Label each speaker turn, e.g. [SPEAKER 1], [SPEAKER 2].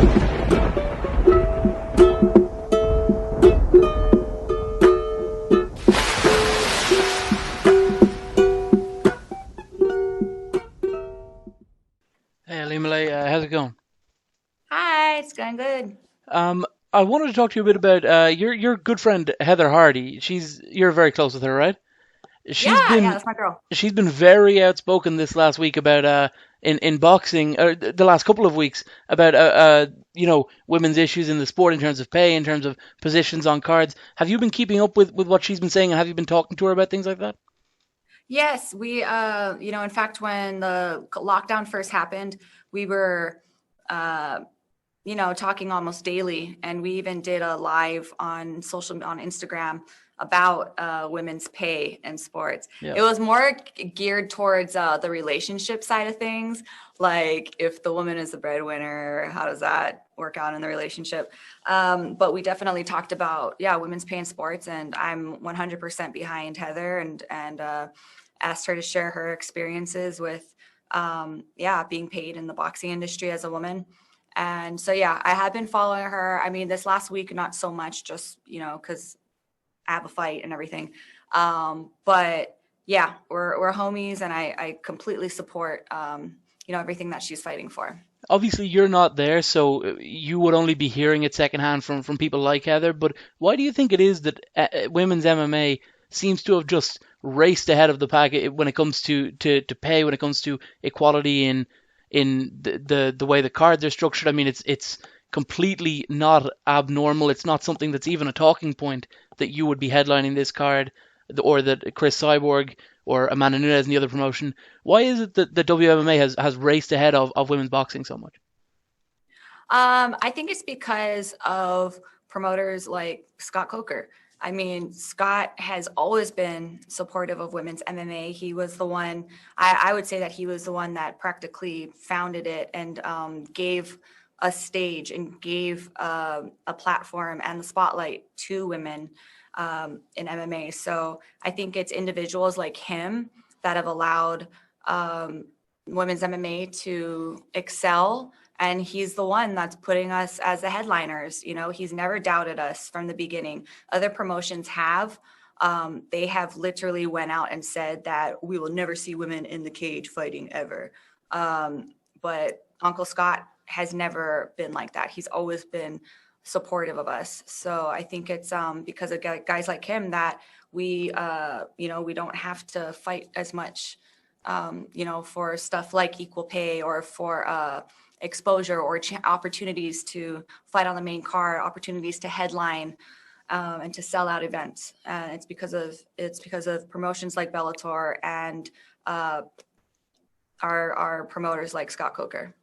[SPEAKER 1] Hey, Ali Malay, how's it going?
[SPEAKER 2] Hi, it's going good.
[SPEAKER 1] Um, I wanted to talk to you a bit about your good friend Heather Hardy. You're very close with her, right? She's
[SPEAKER 2] Yeah, yeah,
[SPEAKER 1] been
[SPEAKER 2] that's my girl.
[SPEAKER 1] she's been very outspoken this last week about in boxing, or the last couple of weeks, about women's issues in the sport in terms of pay, in terms of positions on cards. Have you been keeping up with what she's been saying, and have you been talking to her about things like that?
[SPEAKER 2] Yes, in fact, when the lockdown first happened, we were, uh, talking almost daily, and we even did a live on Instagram about women's pay in sports.
[SPEAKER 1] Yeah.
[SPEAKER 2] It was more geared towards the relationship side of things, like if the woman is the breadwinner, how does that work out in the relationship? But we definitely talked about, yeah, women's pay in sports, and I'm 100% behind Heather, and asked her to share her experiences with, yeah, being paid in the boxing industry as a woman. And so, yeah, I have been following her. I mean, this last week, not so much, just, because I have a fight and everything. But yeah, we're homies, and I completely support, everything that she's fighting for.
[SPEAKER 1] Obviously, you're not there, so you would only be hearing it secondhand from people like Heather. But why do you think it is that women's MMA seems to have just raced ahead of the pack when it comes to pay, when it comes to equality in the way the cards are structured? I mean, it's completely not abnormal. It's not something that's even a talking point that you would be headlining this card, or that Chris Cyborg or Amanda Nunes in the other promotion. Why is it that the WMMA has raced ahead of women's boxing so much?
[SPEAKER 2] I think it's because of promoters like Scott Coker. I mean, Scott has always been supportive of women's MMA. He was the one, I would say that he was the one that practically founded it and gave a stage and gave a platform and the spotlight to women in MMA. So I think it's individuals like him that have allowed um, women's MMA to excel, and he's the one that's putting us as the headliners. He's never doubted us from the beginning. Other promotions have. They have literally went out and said that we will never see women in the cage fighting ever. But Uncle Scott has never been like that. He's always been supportive of us. So I think it's because of guys like him that we don't have to fight as much, for stuff like equal pay, or for exposure, or opportunities to fight on the main card, opportunities to headline, and to sell out events. It's because of promotions like Bellator and uh, our promoters like Scott Coker.